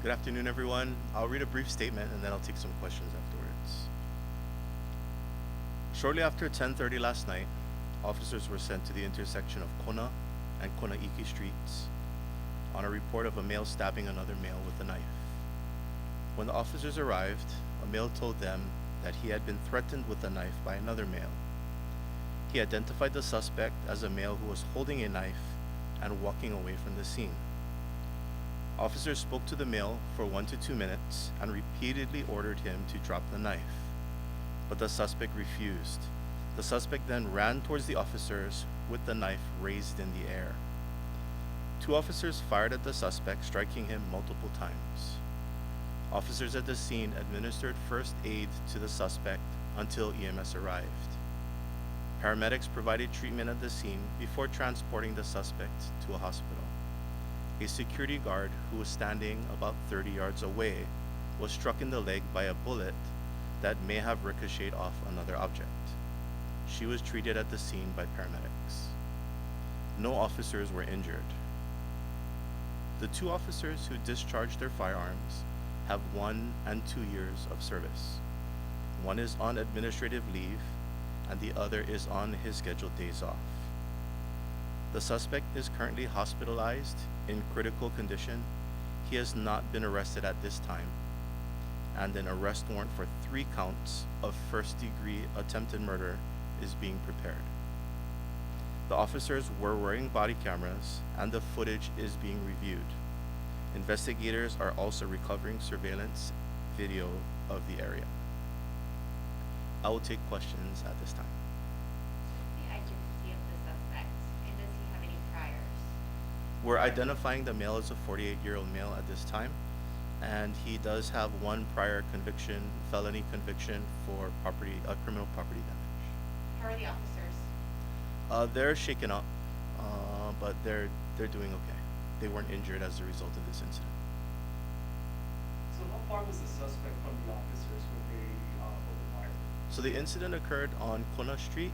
Good afternoon, everyone. I'll read a brief statement and then I'll take some questions afterwards. Shortly after 10:30 last night, officers were sent to the intersection of Kona and Konaiki streets on a report of a male stabbing another male with a knife. When the officers arrived, a male told them that he had been threatened with a knife by another male. He identified the suspect as a male who was holding a knife and walking away from the scene. Officers spoke to the male for 1 to 2 minutes and repeatedly ordered him to drop the knife, but the suspect refused. The suspect then ran towards the officers with the knife raised in the air. Two officers fired at the suspect, striking him multiple times. Officers at the scene administered first aid to the suspect until EMS arrived. Paramedics provided treatment at the scene before transporting the suspect to a hospital. A security guard who was standing about 30 yards away was struck in the leg by a bullet that may have ricocheted off another object. She was treated at the scene by paramedics. No officers were injured. The two officers who discharged their firearms have 1 and 2 years of service. One is on administrative leave and the other is on his scheduled days off. The suspect is currently hospitalized in critical condition. He has not been arrested at this time, and an arrest warrant for 3 counts of first-degree attempted murder is being prepared. The officers were wearing body cameras, and the footage is being reviewed. Investigators are also recovering surveillance video of the area. I will take questions at this time. The identity of the suspect, and does he have any priors? We're identifying the male as a 48-year-old male at this time, and he does have 1 prior conviction, felony conviction for criminal property damage. How are the officers? They're shaken up, but they're doing okay. They weren't injured as a result of this incident. So how far was the suspect from the officers when they opened fire? So the incident occurred on Kona Street,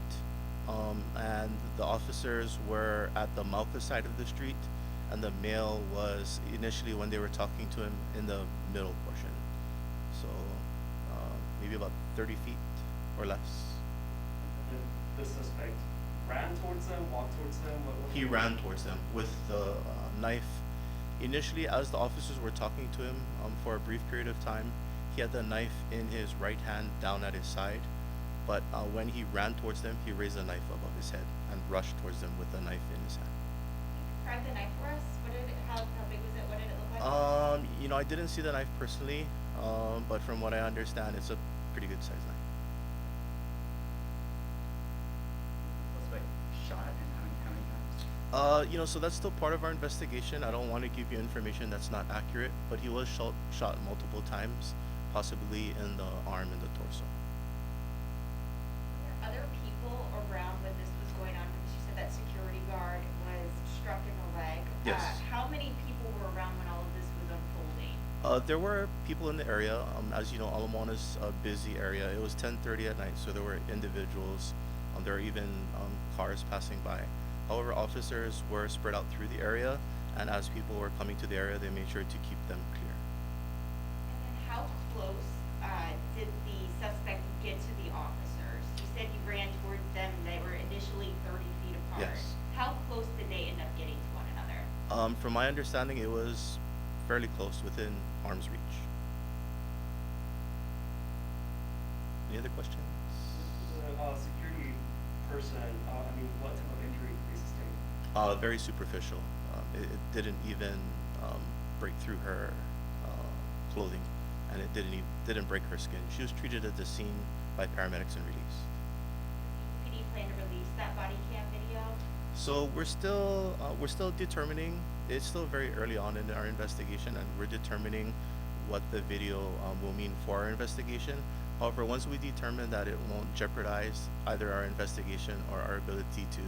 and the officers were at the Mauka side of the street, and the male was initially, when they were talking to him, in the middle portion. So maybe about 30 feet or less. And then the suspect ran towards them, walked towards them? What He ran towards them with the knife. Initially, as the officers were talking to him for a brief period of time, he had the knife in his right hand down at his side. But when he ran towards them, he raised the knife above his head and rushed towards them with the knife in his hand. Describe the knife for us. How big was it? What did it look like? I didn't see the knife personally, but from what I understand, it's a pretty good size knife. Suspect shot and how many times? So that's still part of our investigation. I don't want to give you information that's not accurate, but he was shot multiple times, possibly in the arm and the torso. Were there other people around when this was going on? Because you said that security guard was struck in the leg. Yes. How many people were around when all of this was unfolding? There were people in the area. As you know, Moana is a busy area. It was 10:30 at night, so there were individuals. There were even cars passing by. However, officers were spread out through the area, and as people were coming to the area, they made sure to keep them clear. And then how close did the suspect get to the officers? You said he ran towards them. They were initially 30 feet apart. Yes. How close did they end up getting to one another? From my understanding, it was fairly close, within arm's reach. Any other questions? The security person, what type of injury did they sustain? Very superficial. It didn't even break through her clothing, and it didn't break her skin. She was treated at the scene by paramedics and released. Does HPD plan to release that body cam video? So we're still determining. It's still very early on in our investigation, and we're determining what the video will mean for our investigation. However, once we determine that it won't jeopardize either our investigation or our ability to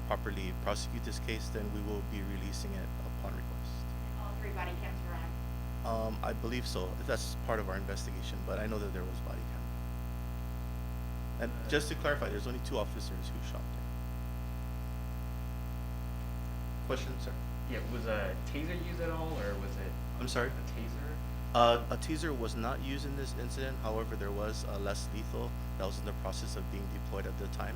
properly prosecute this case, then we will be releasing it upon request. And all 3 body cams were on? I believe so. That's part of our investigation, but I know that there was body cam. And just to clarify, there's only 2 officers who shot her. Question, sir? Yeah, was a taser used at all, or was it I'm sorry? a taser? A taser was not used in this incident. However, there was a less lethal that was in the process of being deployed at the time.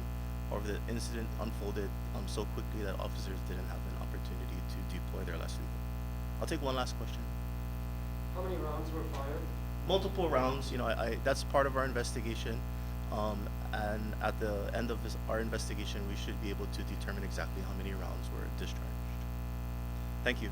However, the incident unfolded so quickly that officers didn't have an opportunity to deploy their less lethal. I'll take one last question. How many rounds were fired? Multiple rounds. You know, that's part of our investigation. And at the end of our investigation, we should be able to determine exactly how many rounds were discharged. Thank you.